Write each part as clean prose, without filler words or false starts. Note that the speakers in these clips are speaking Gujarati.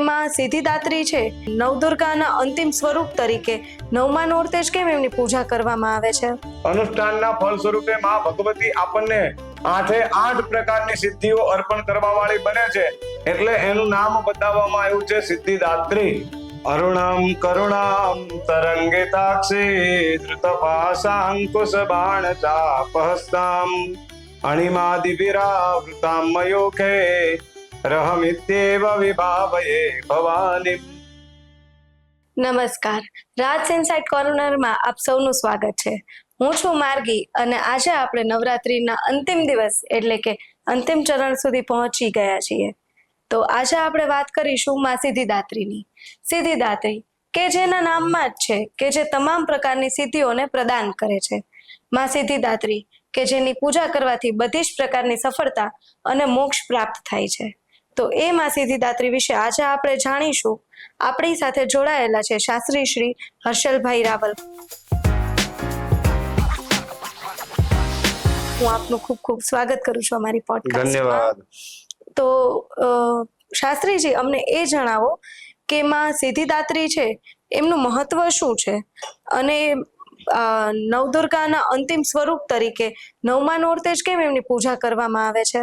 માં સિદ્ધિદાત્રી છે નવદુર્ગાના અંતિમ સ્વરૂપ તરીકે નવમા નોરતે જ કેમ એમની પૂજા કરવામાં આવે છે? અનુષ્ઠાનના ફળ સ્વરૂપે માં ભગવતી આપણને 8 પ્રકારની સિદ્ધિઓ અર્પણ કરવા વાળી બને છે, એટલે એનું નામ બતાવવામાં આવ્યું છે સિદ્ધિદાત્રી. અરુણમ કરુણામ તરંગિતાક્ષી ધૃતપાશાંકુશ બાણ ચાપહસ્તામ અણિમાદિવિરાવૃતામ મયુખે રહમિત્યેવ વિભાવયે ભવાની. નમસ્કાર, રાજ ઇનસાઇટ કોર્નરમાં આપ સૌનું સ્વાગત છે. હું છું માર્ગી અને આજે આપણે નવરાત્રીના અંતિમ દિવસ એટલે કે અંતિમ ચરણ સુધી પહોંચી ગયા છીએ. તો આજે આપણે વાત કરીશું માં સિદ્ધિદાત્રીની. સિદ્ધિદાત્રી કે જેના નામમાં જ છે કે જે તમામ પ્રકારની સિદ્ધિઓને પ્રદાન કરે છે. માં સિદ્ધિદાત્રી કે જેની પૂજા કરવાથી બધી જ પ્રકારની સફળતા અને મોક્ષ પ્રાપ્ત થાય છે. તો એ માં સિદ્ધિદાત્રી વિશે આજે આપણે જાણીશું. આપણી સાથે જોડાયેલા છે શાસ્ત્રી શ્રી હર્ષલભાઈ રાવલ. હું આપનું ખૂબ ખૂબ સ્વાગત કરું છું અમારી પોડકાસ્ટમાં. ધન્યવાદ. તો શાસ્ત્રીજી, અમને એ જણાવો કે માં સિદ્ધિદાત્રી છે એમનું મહત્વ શું છે અને નવદુર્ગાના અંતિમ સ્વરૂપ તરીકે નવમા નોરતે જ કેમ એમની પૂજા કરવામાં આવે છે?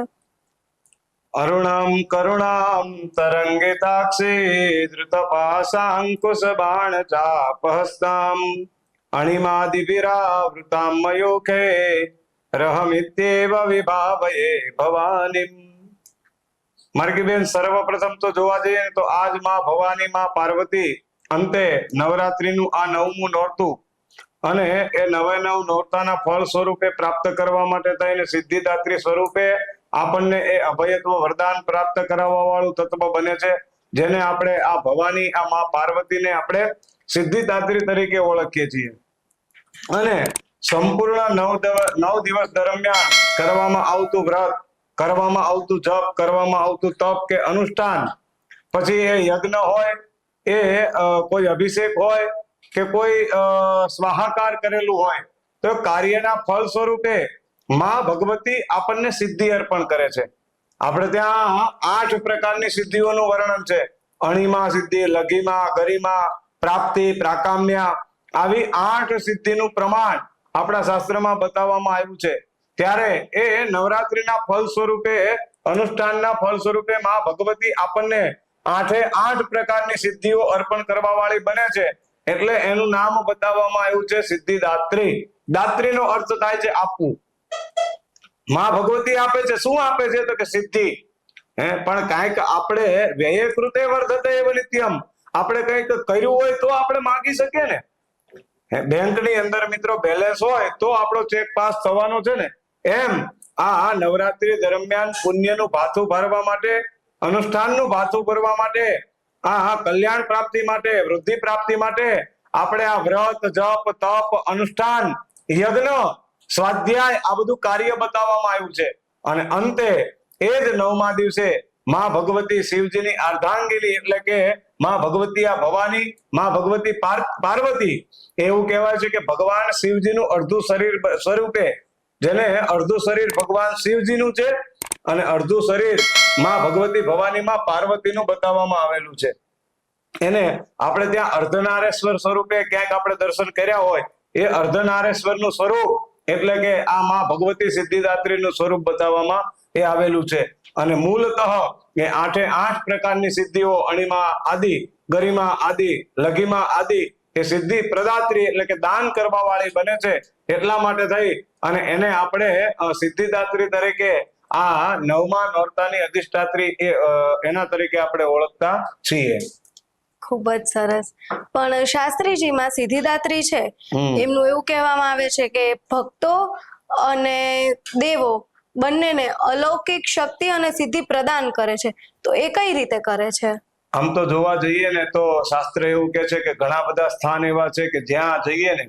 અરુણમ કરુણામ તરંગિતાક્ષી ધૃતપાશાંકુશ બાણ ચાપહસ્તામ અણિમાદિવિરાવૃતામ મયુખે રહમિત્યેવ વિભાવયે ભવાની. માર્ગીબેન, સર્વપ્રથમ તો જોવા જઈએ તો આજ માં ભવાની માં પાર્વતી અંતે નવરાત્રીનું આ 9મું નોરતું અને એ 9 નોરતાના ફળ સ્વરૂપે પ્રાપ્ત કરવા માટે થઈને સિદ્ધિદાત્રી સ્વરૂપે આપણને એ અભયત્વ વરદાન પ્રાપ્ત કરાવવા વાળું તત્વ બને છે, જેને આપણે આ ભવાની આ માં પાર્વતીને આપણે સિદ્ધિદાત્રી તરીકે ઓળખીએ છીએ. અને સંપૂર્ણ 9 દિવસ દરમિયાન કરવામાં આવતું વ્રત, કરવામાં આવતું જપ, કરવામાં આવતું તપ કે અનુષ્ઠાન, પછી એ યજ્ઞ હોય, એ કોઈ અભિષેક હોય કે કોઈ સ્વાહાકાર કરેલું હોય, તો કાર્યના ફળ સ્વરૂપે માં ભગવતી આપણને સિદ્ધિ અર્પણ કરે છે. આપણે ત્યાં 8 પ્રકારની સિદ્ધિઓનું વર્ણન છે. અણિમા સિદ્ધિ, લઘિમા, ગરિમા, પ્રાપ્તિ, પ્રાકામ્ય, આવી 8 સિદ્ધિનું પ્રમાણ આપણા શાસ્ત્રમાં બતાવવામાં આવ્યું છે. ત્યારે એ નવરાત્રીના ફળ સ્વરૂપે, અનુષ્ઠાનના ફળ સ્વરૂપે માં ભગવતી આપણને 8 પ્રકારની સિદ્ધિઓ અર્પણ કરવા વાળી બને છે, એટલે એનું નામ બતાવવામાં આવ્યું છે સિદ્ધિદાત્રી. દાત્રીનો અર્થ થાય છે આપવું. માં ભગવતી આપે છે. શું આપે છે? તો કે સિદ્ધિ. પણ કાંઈક આપણે વ્યય કૃતે વર્ધતે એવ નિત્યમ, આપણે કંઈક કર્યું હોય તો આપણે માંગી શકીએ ને. બેંકની અંદર મિત્રો બેલેન્સ હોય તો આપણો ચેક પાસ થવાનો છે ને. એમ આ નવરાત્રી દરમિયાન પુણ્યનું ભાથું ભરવા માટે, અનુષ્ઠાનનું ભાથું ભરવા માટે, આ કલ્યાણ પ્રાપ્તિ માટે, વૃદ્ધિ પ્રાપ્તિ માટે આપણે આ વ્રત, જપ, તપ, અનુષ્ઠાન, યજ્ઞ, સ્વાધ્યાય આ બધું કાર્ય બતાવવામાં આવ્યું છે. અને અંતે એ જ 9મા દિવસે માં ભગવતી શિવજીની અર્ધાંગિની એટલે કે માં ભગવતી આ ભવાની, માં ભગવતી પાર્વતી, એવું કહેવાય છે કે ભગવાન શિવજીનું અડધું શરીર સ્વરૂપે, જેને અડધું શરીર ભગવાન શિવજીનું છે અને અડધું શરીર માં ભગવતી ભવાની માં પાર્વતીનું બતાવવામાં આવેલું છે. એને આપણે ત્યાં અર્ધનારેશ્વર સ્વરૂપે ક્યાંક આપણે દર્શન કર્યા હોય, એ અર્ધનારેશ્વરનું સ્વરૂપ એટલે કે આ માં ભગવતી સિદ્ધિદાત્રીનું સ્વરૂપ બતાવવામાં એ આવેલું છે. અને મૂળતઃ એ 8 પ્રકારની સિદ્ધિઓ, અણિમા આદિ, ગરિમા આદિ, લઘિમા આદિ, એ સિદ્ધિ પ્રદાત્રી એટલે કે દાન કરવા વાળી બને છે. એટલા માટે થઈ અને એને આપણે સિદ્ધિદાત્રી તરીકે આ 9મા નોરતાની અધિષ્ઠાત્રી એના તરીકે આપણે ઓળખતા છીએ. ખૂબ જ સરસ. પણ શાસ્ત્રીજીમાં સિદ્ધિદાત્રી છે એમનું એવું કહેવામાં આવે છે કે ભક્તો અને દેવો બંનેને અલૌકિક શક્તિ અને સિદ્ધિ પ્રદાન કરે છે. તો એ કઈ રીતે કરે છે? આમ તો જોવા જઈએ ને તો શાસ્ત્ર એવું કે છે કે ઘણા બધા સ્થાન એવા છે કે જ્યાં જઈએ ને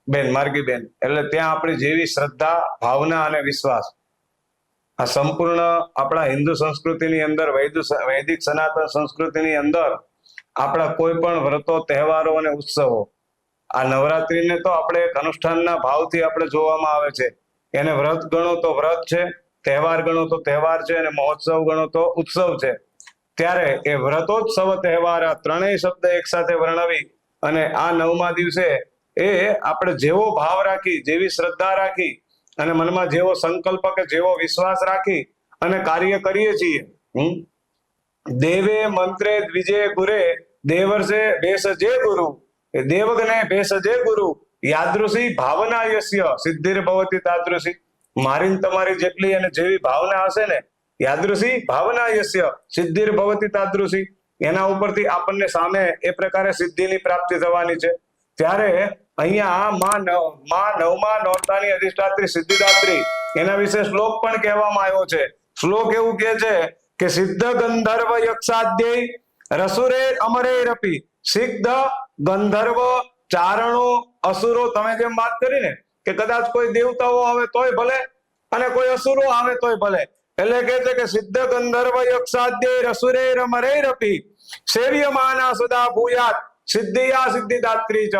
બેન, માર્ગી બેન, એટલે ત્યાં આપણી જેવી શ્રદ્ધા, ભાવના અને વિશ્વાસ, આ સંપૂર્ણ આપણા હિન્દુ સંસ્કૃતિની અંદર, વૈદિક સનાતન સંસ્કૃતિની અંદર આપણા કોઈ પણ વ્રતો, તહેવારો અને ઉત્સવો, આ નવરાત્રીને તો આપણે એક અનુષ્ઠાનના ભાવથી આપણે જોવામાં આવે છે. એને વ્રત ગણો તો વ્રત છે, તહેવાર ગણો તો તહેવાર છે, અને મહોત્સવ ગણો તો ઉત્સવ છે. ત્યારે એ વ્રતોત્સવ તહેવાર આ ત્રણેય શબ્દ એક સાથે વર્ણવી અને આ 9મા દિવસે એ આપણે જેવો ભાવ રાખી, જેવી શ્રદ્ધા રાખી અને મનમાં જેવો સંકલ્પ કે જેવો વિશ્વાસ રાખી અને કાર્ય કરીએ છીએ. દેવે મંત્રે દ્વિજે ગુરે દેવર્ષે ભેષજે ગુરુ, એ દેવગણે ભેષજે ગુરુ યાદૃશી ભાવના યસ્ય સિદ્ધિર ભવતી તાદૃશી. મારી ને તમારી જેટલી અને જેવી ભાવના હશે ને, યાદૃશી ભાવના યસ્ય સિદ્ધિર ભવતી તાદૃશી, એના ઉપરથી આપણને સામે એ પ્રકારે સિદ્ધિની પ્રાપ્તિ થવાની છે. ત્યારે અહીંયા માં 9મા નોરતાની અધિષ્ઠાત્રી સિદ્ધિદાત્રી એના વિશે શ્લોક પણ કહેવામાં આવ્યો છે. શ્લોક એવું કહે છે કે સિદ્ધ ગંધર્વ યક્ષાદ્યય રસુરે અમરેરપી, સિદ્ધ ગંધર્વ ચારણો અસુરો, તમે જેમ વાત કરી ને કે કદાચ કોઈ દેવતાઓ આવે તોય ભલે અને કોઈ અસુરો આવે તોય ભલે, એટલે કે છે કે સિદ્ધ ગંધર્વ યક્ષાદ્યય રસુરે અમરેરપી સેવ્યમાના સદા ભૂયાત સિદ્ધિયા સિદ્ધિદાત્રી ચ.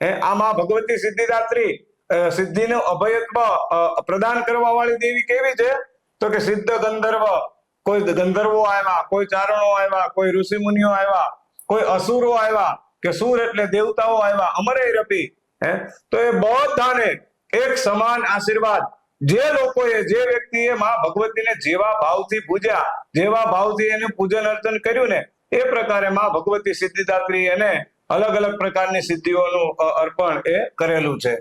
આમાં ભગવતી સિદ્ધિદાત્રી સિદ્ધિનું અભયત્વ પ્રદાન કરવા વાળી દેવી કેવી છે? તો કે સિદ્ધ ગંધર્વ, કોઈ ગંધર્વો આવ્યા, કોઈ ચારણો આવ્યા, કોઈ ઋષિ મુનિઓ આવ્યા, કોઈ અસુરો આવ્યા કે સુર એટલે દેવતાઓ આવ્યા, અમરે રપી, તો એ બધાને એક સમાન આશીર્વાદ જે લોકોએ, જે વ્યક્તિએ માં ભગવતીને જેવા ભાવથી પૂજ્યા, જેવા ભાવથી એનું પૂજન અર્ચન કર્યું ને, એ પ્રકારે માં ભગવતી સિદ્ધિદાત્રી એને અલગ અલગ પ્રકારની સિદ્ધિઓનું અર્પણ એ કરેલું છે.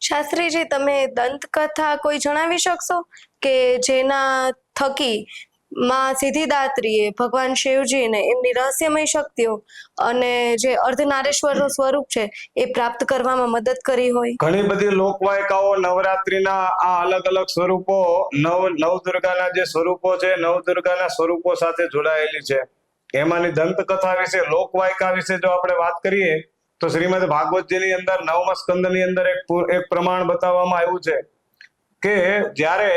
શાસ્ત્રીજી, તમે દંતકથા કોઈ જણાવી શકશો કે જેના થકી માં સિદ્ધિદાત્રીએ ભગવાન શિવજીને એમની રહસ્યમય શક્તિઓ અને જે અર્ધનારેશ્વરનું સ્વરૂપ છે એ પ્રાપ્ત કરવામાં મદદ કરી હોય? ઘણી બધી લોકવાયકાઓ નવરાત્રીના આ અલગ અલગ સ્વરૂપો, નવદુર્ગાના જે સ્વરૂપો છે, નવદુર્ગાના સ્વરૂપો સાથે જોડાયેલી છે. એમાંની દંતકથા વિશે, લોકવાયકા વિશે જો આપણે વાત કરીએ તો શ્રીમદ ભાગવતજીની અંદર 9મા સ્કંદની અંદર એક પ્રમાણ બતાવવામાં આવ્યું છે કે જ્યારે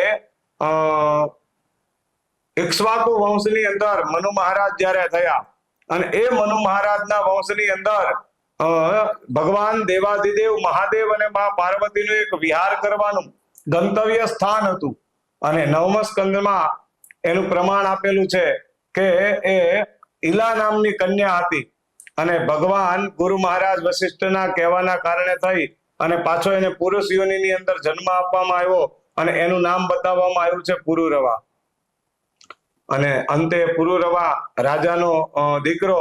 ઇક્ષ્વાકુ વંશની અંદર મનુ મહારાજ જ્યારે થયા અને એ મનુ મહારાજના વંશની અંદર ભગવાન દેવાધિદેવ મહાદેવ અને મા પાર્વતીનું એક વિહાર કરવાનું ગંતવ્ય સ્થાન હતું. અને 9મા સ્કંદમાં એનું પ્રમાણ આપેલું છે કે એ ઈલા નામની કન્યા હતી અને ભગવાન ગુરુ મહારાજ વશિષ્ઠના કહેવાના કારણે થઈ અને પાછો એને પુરુષ યોનિની અંદર જન્મ આપવામાં આવ્યો અને એનું નામ બતાવવામાં આવ્યું છે પુરુરવા. અને અંતે પુરુરવા રાજાનો દીકરો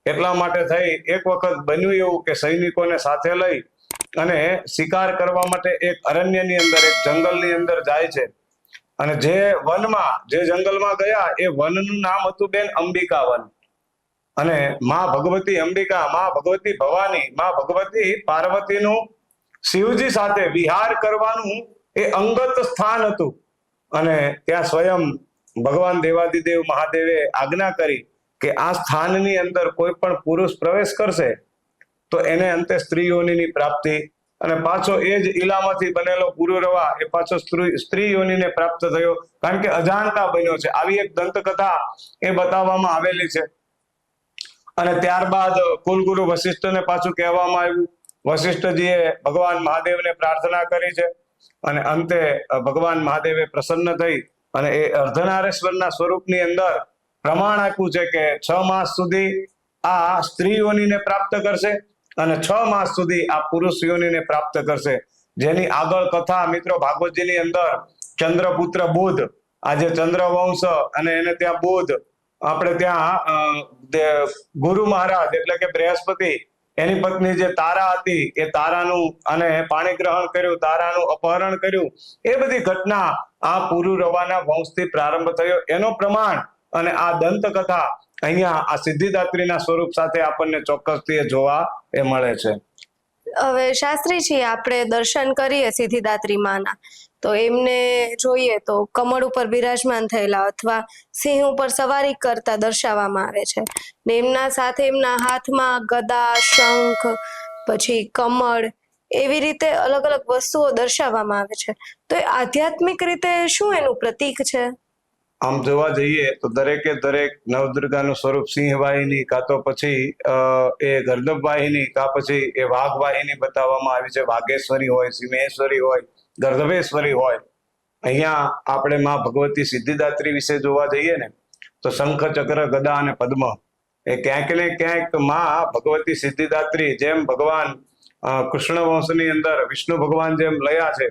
એટલા માટે થઈ એક વખત બન્યું એવું કે સૈનિકોને સાથે લઈ અને શિકાર કરવા માટે એક અરણ્યની અંદર, એક જંગલની અંદર જાય છે. અને જે વનમાં, જે જંગલમાં ગયા એ વનનું નામ હતું બેન અંબિકા વન. અને માં ભગવતી અંબિકા, માં ભગવતી ભવાની, માં ભગવતી પાર્વતીનું શિવજી સાથે વિહાર કરવાનું એ અંગત સ્થાન હતું. અને ત્યાં સ્વયં ભગવાન દેવાધિદેવ મહાદેવે આજ્ઞા કરી કે આ સ્થાનની અંદર કોઈ પણ પુરુષ પ્રવેશ કરશે તો એને અંતે સ્ત્રીઓની પ્રાપ્તિ, અને પાછો એ જ ઈલામાંથી બનેલો પુરુરવા એ પાછો સ્ત્રી યોનિને પ્રાપ્ત થયો, કારણ કે અજાણતા બન્યો છે. આવી એક દંતકથા એ બતાવવામાં આવેલી છે. અને ત્યારબાદ કુલગુરુ વશિષ્ઠને પાછું કહેવામાં આવ્યું. વશિષ્ઠજીએ ભગવાન મહાદેવને પ્રાર્થના કરી છે અને અંતે ભગવાન મહાદેવે પ્રસન્ન થઈ અને એ અર્ધનારેશ્વરના સ્વરૂપની અંદર પ્રમાણ આપ્યું છે કે 6 માસ સુધી આ સ્ત્રી યોનિને પ્રાપ્ત કરશે અને 6 માસ સુધી આ પુરુષ યોનિને પ્રાપ્ત કરશે. જેની આગળ કથા મિત્રો ભાગવતજીની અંદર ચંદ્રપુત્ર બુધ, આજે ચંદ્રવંશ અને એને ત્યાં બુધ, આપણે ત્યાં ગુરુ મહારાજ એટલે કે બૃહસ્પતિ, એની પત્ની જે તારા હતી એ તારાનું અને પાણી ગ્રહણ કર્યું, તારાનું અપહરણ કર્યું, એ બધી ઘટના આ પુરુરવાના વંશથી પ્રારંભ થયો એનો પ્રમાણ. અને આ દંતકથા અહીંયા આ સિદ્ધિદાત્રીના સ્વરૂપ સાથે આપણને ચોક્કસથી જોવા એ મળે છે. હવે શાસ્ત્રીજી, આપણે દર્શન કરીએ સિદ્ધિદાત્રી માના તો એમને જોઈએ તો કમળ ઉપર બિરાજમાન થયેલા અથવા સિંહ ઉપર સવારી કરતા દર્શાવવામાં આવે છે ને એમના સાથે એમના હાથમાં ગદા, શંખ, પછી કમળ, એવી રીતે અલગ અલગ વસ્તુઓ દર્શાવવામાં આવે છે. તો એ આધ્યાત્મિક રીતે શું એનું પ્રતીક છે? આમ જોવા જઈએ તો દરેકે દરેક નવદુર્ગાનું સ્વરૂપ સિંહ વાહિની કાં તો પછી એ ગર્દભ વાહિની કાં પછી એ વાઘ વાહિની બતાવવામાં આવી છે. વાઘેશ્વરી હોય, સિંહેશ્વરી હોય, ગર્દભેશ્વરી હોય. અહીંયા આપણે માં ભગવતી સિદ્ધિદાત્રી વિશે જોવા જઈએ ને તો શંખ, ચક્ર, ગદા અને પદ્મ એ ક્યાંક ને ક્યાંક માં ભગવતી સિદ્ધિદાત્રી, જેમ ભગવાન કૃષ્ણ વંશની અંદર વિષ્ણુ ભગવાન જેમ લયા છે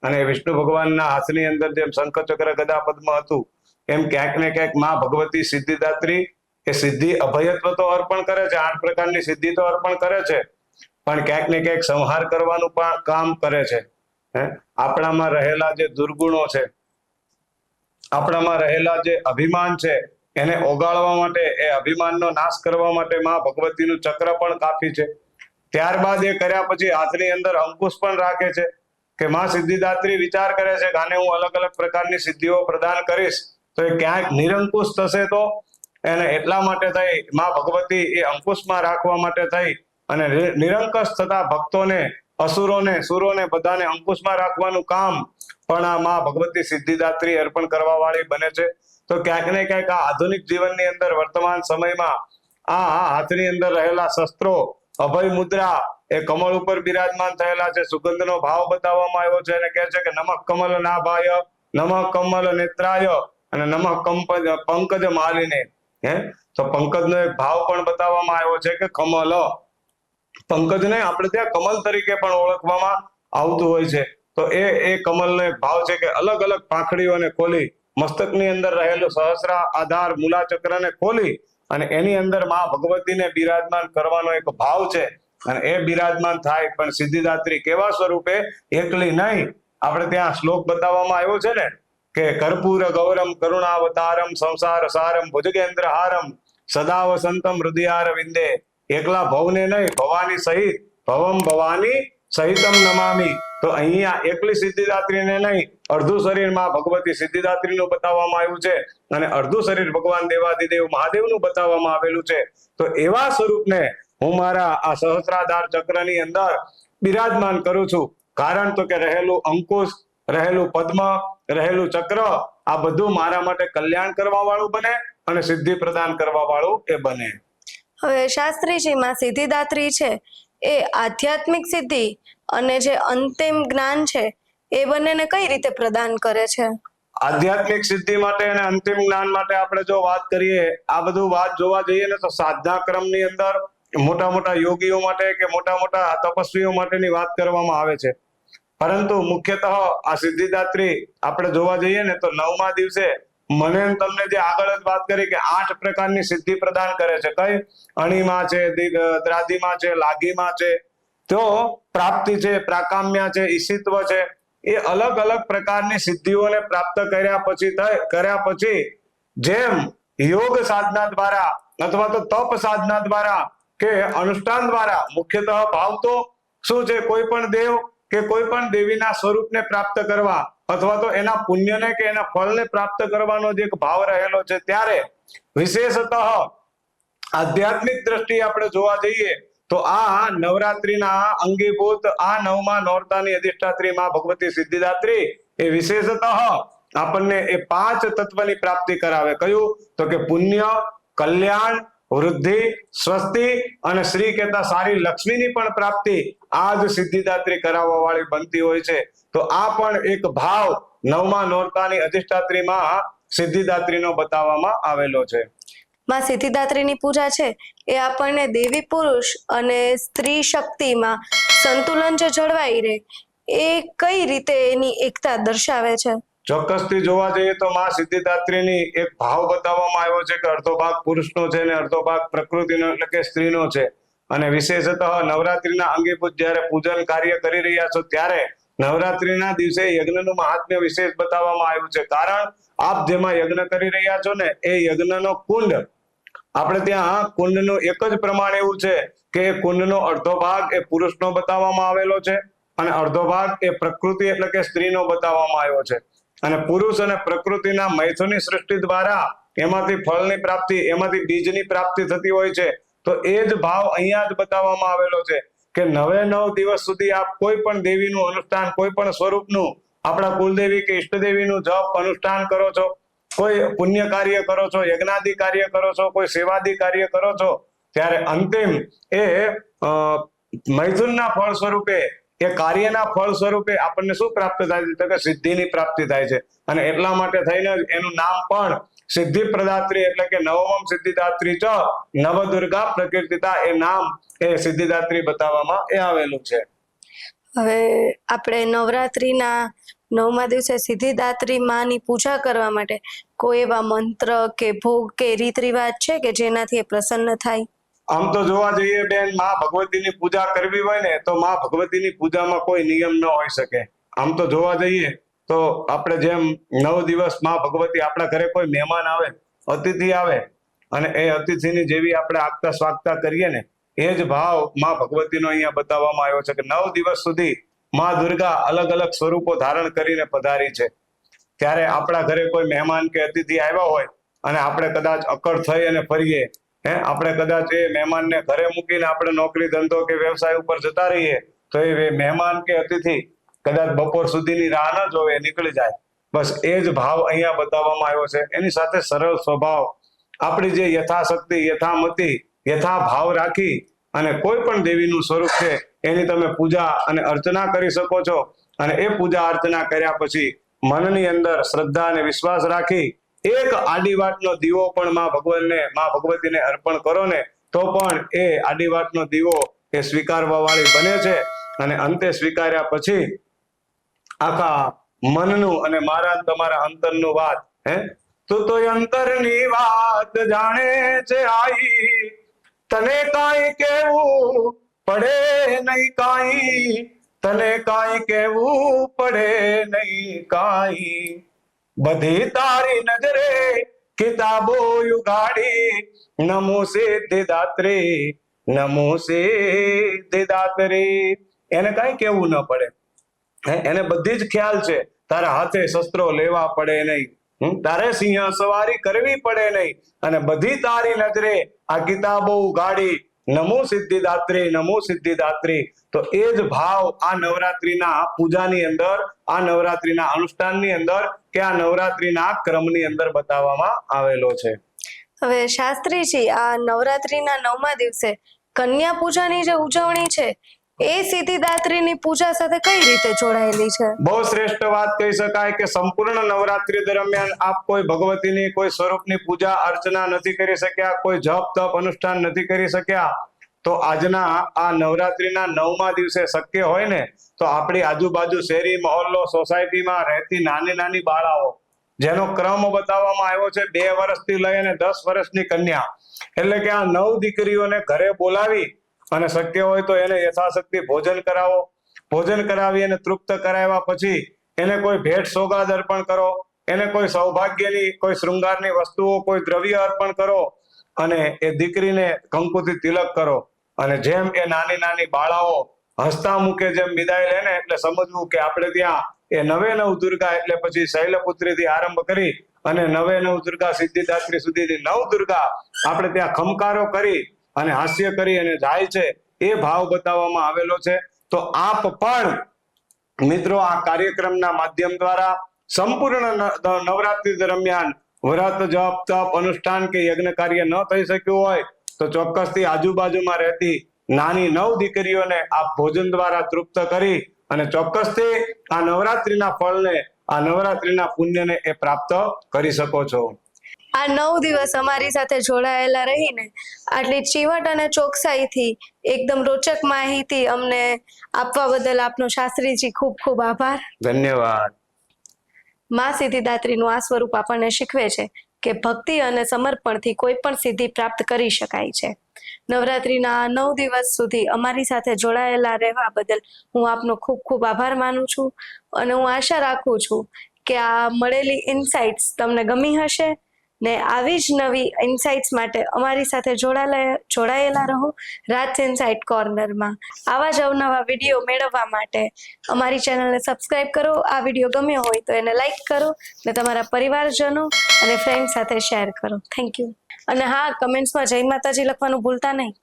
અને વિષ્ણુ ભગવાનના હાથની અંદર જેમ શંખ, ચક્ર, ગદા, પદ્મ હતું, એમ ક્યાંક ને ક્યાંક માં ભગવતી સિદ્ધિદાત્રી એ સિદ્ધિ અભયત્વ તો અર્પણ કરે છે, 8 પ્રકારની સિદ્ધિ તો અર્પણ કરે છે, પણ ક્યાંક ને ક્યાંક સંહાર કરવાનું પણ કામ કરે છે. આપણામાં રહેલા જે દુર્ગુણો છે, આપણામાં રહેલા જે અભિમાન છે, એને ઓગાળવા માટે, એ અભિમાનનો નાશ કરવા માટે માં ભગવતીનું ચક્ર પણ કાપી છે. ત્યારબાદ એ કર્યા પછી હાથની અંદર અંકુશ પણ રાખે છે કે માં સિદ્ધિદાત્રી વિચાર કરે છે કે આને હું અલગ અલગ પ્રકારની સિદ્ધિઓ પ્રદાન કરીશ તો એ ક્યાંક નિરંકુશ થશે, તો એને એટલા માટે થઈ માં ભગવતી એ અંકુશમાં રાખવા માટે થઈ અને નિરંકુશ થતા ભક્તોને, અસુરોને, સુરોને બધાને અંકુશમાં રાખવાનું કામ પણ આ માં ભગવતી સિદ્ધિદાત્રી અર્પણ કરવા વાળી બને છે. તો ક્યાંક ને ક્યાંક આ આધુનિક જીવનની અંદર વર્તમાન સમયમાં આ હાથની અંદર રહેલા શસ્ત્રો, અભય મુદ્રા એ કમળ ઉપર બિરાજમાન થયેલા છે, સુગંધનો ભાવ બતાવવામાં આવ્યો છે અને કહે છે કે નમઃ કમલ નાભાય, નમઃ કમલ નેત્રાય અને નમઃ પંકજ માલિને. તો પંકજનો એક ભાવ પણ બતાવવામાં આવ્યો છે કે કમલ, પંકજને આપણે ત્યાં કમલ તરીકે પણ ઓળખવામાં આવતું હોય છે. તો એ કમલનો એક ભાવ છે કે અલગ અલગ પાંખડીઓને ખોલી, મસ્તકની અંદર રહેલું સહસ્રા આધાર મૂલાચક્રને ખોલી અને એની અંદર માં ભગવતીને બિરાજમાન કરવાનો એક ભાવ છે અને એ બિરાજમાન થાય. પણ સિદ્ધિદાત્રી કેવા સ્વરૂપે? એકલી નહીં, આપણે ત્યાં શ્લોક બતાવવામાં આવ્યો છે ને કે કર્પૂર ગૌરમ કરુણાવતારમ સંસાર સારમ ભુજગેન્દ્ર હારમ સદા વસંતમ હૃદયાર વિંદે. એકલા ભવને નહીં, ભવાની સહિત, ભવમ ભવાની સહિતમ નમામી. તો અહીંયા એકલી સિદ્ધિદાત્રીને નહીં, અડધું શરીર માં ભગવતી સિદ્ધિદાત્રીનું બતાવવામાં આવ્યું છે અને અડધું શરીર ભગવાન દેવાધિદેવ મહાદેવનું બતાવવામાં આવેલું છે. તો એવા સ્વરૂપને હું મારા આ સહસ્રાધાર ચક્રની અંદર બિરાજમાન કરું છું. કારણ તો કે રહેલું અંકુશ, રહેલું પદ્મ, રહેલું ચક્ર, આ બધું મારા માટે કલ્યાણ કરવા વાળું બને અને સિદ્ધિ પ્રદાન કરવા વાળું એ બને. હવે શાસ્ત્રીજીમાં સિદ્ધિદાત્રી છે એ આધ્યાત્મિક સિદ્ધિ અને જે અંતિમ જ્ઞાન છે એ બંનેને કઈ રીતે પ્રદાન કરે છે? આધ્યાત્મિક સિદ્ધિ માટે અને અંતિમ જ્ઞાન માટે આપણે જો વાત કરીએ, આ બધું વાત જોવા જઈએ ને તો સાધના ક્રમની અંદર મોટા મોટા યોગીઓ માટે કે મોટા મોટા તપસ્વીઓ માટેની વાત કરવામાં આવે છે, પરંતુ મુખ્યતઃ આ સિદ્ધિદાત્રી આપણે જોવા જઈએ ને તો 9મા દિવસે મને તમને જે આગળ જ વાત કરી કે 8 પ્રકારની સિદ્ધિ પ્રદાન કરે છે. કઈ? અણીમાં છે, દ્રાદીમાં છે, લાગીમાં છે, તો પ્રાપ્તિ છે, પ્રાકામ્ય છે, ઈશિત્વ છે, એ અલગ અલગ પ્રકારની સિદ્ધિઓને પ્રાપ્ત કર્યા પછી જેમ યોગ સાધના દ્વારા અથવા તો તપ સાધના દ્વારા કે અનુષ્ઠાન દ્વારા, મુખ્યતઃ ભાવ તો શું છે? કોઈ પણ દેવ કે કોઈ પણ દેવીના સ્વરૂપને પ્રાપ્ત કરવા અથવા તો એના પુણ્યને કે એના ફળને પ્રાપ્ત કરવાનો જે એક ભાવ રહેલો છે, ત્યારે વિશેષતઃ આધ્યાત્મિક દ્રષ્ટિએ આપણે જોવા જઈએ તો આ નવરાત્રીના અંગીભૂત આ 9મા નોરતાની અધિષ્ઠાત્રી માં ભગવતી સિદ્ધિદાત્રી એ વિશેષતઃ આપણને એ 5 તત્વની પ્રાપ્તિ કરાવે. કયું? તો કે પુણ્ય, કલ્યાણ, વૃદ્ધિ, સ્વસ્તિ અને શ્રી કહેતા સારી લક્ષ્મીની પણ પ્રાપ્તિ આ જ સિદ્ધિદાત્રી કરાવવા વાળી બનતી હોય છે. તો આ પણ એક ભાવ 9મા નોરતાની અધિષ્ઠાત્રીમાં સિદ્ધિદાત્રીનો બતાવવામાં આવેલો છે. માં સિદ્ધિદાત્રીની પૂજા છે એ આપણને દેવી પુરુષ અને સ્ત્રી શક્તિમાં સંતુલન જે જળવાઈ રહે એ કઈ રીતે એની એકતા દર્શાવે છે? ચોક્કસથી જોવા જઈએ તો માં સિદ્ધિદાત્રીની એક ભાવ બતાવવામાં આવ્યો છે કે અડધો ભાગ પુરુષનો છે અને અડધો ભાગ પ્રકૃતિનો એટલે કે સ્ત્રીનો છે. અને વિશેષતઃ નવરાત્રીના અંગીભૂત જ્યારે પૂજન કાર્ય કરી રહ્યા છો ત્યારે નવરાત્રીના દિવસે યજ્ઞનું મહાત્મ્ય વિશેષ બતાવવામાં આવ્યું છે. કારણ આપ જેમાં યજ્ઞ કરી રહ્યા છો ને એ યજ્ઞનો કુંડ, આપણે ત્યાં કુંડનું એક જ પ્રમાણ એવું છે કે એ કુંડનો અડધો ભાગ એ પુરુષનો બતાવવામાં આવેલો છે અને અડધો ભાગ એ પ્રકૃતિ એટલે કે સ્ત્રીનો બતાવવામાં આવ્યો છે. અને પુરુષ અને પ્રકૃતિના મૈથુની સૃષ્ટિ દ્વારા એમાંથી ફળની પ્રાપ્તિ, એમાંથી બીજની પ્રાપ્તિ થતી હોય છે. તો એ જ ભાવ અહીંયા જ બતાવવામાં આવેલો છે કે 9 દિવસ સુધી આપ કોઈ પણ દેવીનું અનુષ્ઠાન, કોઈ પણ સ્વરૂપનું, આપણા કુલદેવી કે ઈષ્ટદેવીનું જપ અનુષ્ઠાન કરો છો, કોઈ પુણ્ય કાર્ય કરો છો, યજ્ઞાદિ કાર્ય કરો છો, કોઈ સેવાદિ કાર્ય કરો છો, ત્યારે અંતિમ એ મૈથુનના ફળ સ્વરૂપે, એ કાર્યના ફળ સ્વરૂપે આપણને શું પ્રાપ્ત થાય છે? તો કે સિદ્ધિની પ્રાપ્તિ થાય છે. અને એટલા માટે થઈને એનું નામ પણ સિદ્ધિ પ્રદાત્રી એટલે કે નવમમ સિદ્ધિદાત્રી ચ નવદુર્ગા પ્રકીર્તિતા એ નામ એ સિદ્ધિદાત્રી બતાવવામાં એ આવેલું છે. હવે આપણે નવરાત્રિના 9મા દિવસે સિદ્ધિદાત્રી માની પૂજા કરવા માટે કોઈ એવા મંત્ર કે ભોગ કે રીત રિવાજ છે કે જેનાથી એ પ્રસન્ન થાય? આમ તો જોવા જઈએ બેન, માં ભગવતીની પૂજા કરવી હોય ને તો માં ભગવતીની પૂજામાં કોઈ નિયમ ન હોઈ શકે. આમ તો જોવા જઈએ તો આપણે જેમ 9 દિવસ માં ભગવતી આપણા ઘરે કોઈ મહેમાન આવે, અતિથિ આવે અને એ અતિથિની જેવી આપણે આગતા સ્વાગતા કરીએ ને એ જ ભાવ માં ભગવતીનો અહીંયા બતાવવામાં આવ્યો છે કે 9 દિવસ સુધી માં દુર્ગા અલગ અલગ સ્વરૂપો ધારણ કરીને પધારી છે. ત્યારે આપણા ઘરે કોઈ મહેમાન કે અતિથિ આવ્યા હોય અને આપણે કદાચ અકળ થઈ અને ફરીએ, આપણે કદાચ એ મહેમાનને ઘરે મૂકીને આપણે નોકરી ધંધો કે વ્યવસાય ઉપર જતા રહીએ તો એ મહેમાન કે અતિથિ કદાચ બપોર સુધીની રાહ ન જોવે, નીકળી જાય. બસ એ જ ભાવ અહીંયા બતાવવામાં આવ્યો છે. એની સાથે સરળ સ્વભાવ, આપણી જે યથાશક્તિ, યથામતી, યથા ભાવ રાખી અને કોઈ પણ દેવીનું સ્વરૂપ છે એની તમે પૂજા અને અર્ચના કરી શકો છો. અને એ પૂજા અર્ચના કર્યા પછી મનની અંદર શ્રદ્ધા અને વિશ્વાસ રાખી એક આડી વાટનો દીવો પણ માં ભગવતીને અર્પણ કરો ને તો પણ એ આડી વાટનો દીવો એ સ્વીકારવા વાળી બને છે. અને અંતે સ્વીકાર્યા પછી આખા મનનું અને મારા તમારા અંતરનું વાત, તું તો અંતરની વાત જાણે છે આઈ, તને કાંઈ કેવું પડે નહીં કાંઈ, તને કાંઈ કેવું પડે નહીં કાંઈ, બધી તારી નજરે કિતાબો યુગાડી, નમો સિદ્ધિદાત્રી, નમો સિદ્ધિદાત્રી. એને કાંઈ કેવું ન પડે, એને બધી જ ખ્યાલ છે. તારા હાથે શસ્ત્રો લેવા પડે નહીં, તારે સિંહ સવારી કરવી પડે નહીં, અને બધી તારી નજરે આ કિતાબો ઉગાડી, નમો સિદ્ધિદાત્રી, નમો સિદ્ધિદાત્રી. તો એ જ ભાવ આ નવરાત્રીના પૂજાની અંદર, આ નવરાત્રીના અનુષ્ઠાનની અંદર કે આ નવરાત્રીના ક્રમની અંદર બતાવવામાં આવેલો છે. હવે શાસ્ત્રીજી, આ નવરાત્રિના 9મા દિવસે કન્યા પૂજાની જે ઉજવણી છે એ સિદ્ધિદાત્રીની પૂજા સાથે કઈ રીતે જોડાયેલી છે? બહુ શ્રેષ્ઠ વાત કહી શકાય કે સંપૂર્ણ નવરાત્રી દરમિયાન આપ કોઈ ભગવતીની કોઈ સ્વરૂપની પૂજા અર્ચના નથી કરી શક્યા, કોઈ જપ તપ અનુષ્ઠાન નથી કરી શક્યા, તો આજના આ નવરાત્રીના 9મા દિવસે શક્ય હોય ને તો આપણી આજુબાજુ શેરી મહોલ્લો સોસાયટીમાં રહેતી નાની નાની બાળાઓ, જેનો ક્રમ બતાવવામાં આવ્યો છે 2 વર્ષથી લઈ અને 10 વર્ષની કન્યા, એટલે કે આ 9 દીકરીઓને ઘરે બોલાવી અને શક્ય હોય તો એને યથાશક્તિ ભોજન કરાવો. ભોજન કરાવી અને તૃપ્ત કરાવ્યા પછી એને કોઈ ભેટ સોગાદ અર્પણ કરો, એને કોઈ સૌભાગ્યની કોઈ શૃંગારની વસ્તુઓ, કોઈ દ્રવ્ય અર્પણ કરો અને એ દીકરીને કંકુથી તિલક કરો. અને જેમ એ નાની નાની બાળાઓ હસતા મુખે જેમ વિદાય લે ને એટલે સમજવું કે આપણે ત્યાં એ 9 દુર્ગા એટલે પછી શૈલપુત્રીથી આરંભ કરી અને 9 દુર્ગા સિદ્ધિદાત્રી સુધીની 9 દુર્ગા આપણે ત્યાં ખમકારો કરી અને હાસ્ય કરી અને જાય છે, એ ભાવ બતાવવામાં આવેલો છે. તો આપ પણ મિત્રો આ કાર્યક્રમના માધ્યમ દ્વારા સંપૂર્ણ નવરાત્રી દરમિયાન વ્રત, જપ, તપ, અનુષ્ઠાન કે યજ્ઞ કાર્ય ન થઈ શક્યું હોય તો ચોક્કસથી આજુબાજુમાં રહેતી નાની 9 દીકરીઓને આપ ભોજન દ્વારા તૃપ્ત કરી અને ચોક્કસથી આ નવરાત્રીના ફળને, આ નવરાત્રીના પુણ્યને એ પ્રાપ્ત કરી શકો છો. આ 9 દિવસ અમારી સાથે જોડાયેલા રહીને આટલી ચીવટ અને ચોકસાઈથી એકદમ રોચક માહિતી અમને આપવા બદલ આપનો શાસ્ત્રીજી ખૂબ ખૂબ આભાર. ધન્યવાદ. માં સિદ્ધિદાત્રીનું આ સ્વરૂપ આપણને શીખવે છે કે ભક્તિ અને સમર્પણથી કોઈ પણ સિદ્ધિ પ્રાપ્ત કરી શકાય છે. નવરાત્રીના 9 દિવસ સુધી અમારી સાથે જોડાયેલા રહેવા બદલ હું આપનો ખૂબ ખૂબ આભાર માનું છું અને હું આશા રાખું છું કે આ મળેલી ઇનસાઇટ્સ તમને ગમી હશે ને આવી જ નવી ઇનસાઇટ્સ માટે અમારી સાથે જોડાયેલા રહો રાજ ઇનસાઇટ કોર્નરમાં. આવા જ અવનવા વિડીયો મેળવવા માટે અમારી ચેનલને સબસ્ક્રાઇબ કરો. આ વિડીયો ગમ્યો હોય તો એને લાઈક કરો ને તમારા પરિવારજનો અને ફ્રેન્ડ સાથે શેર કરો. Thank you. અને હા, કમેન્ટ્સમાં જય માતાજી લખવાનું ભૂલતા નહીં.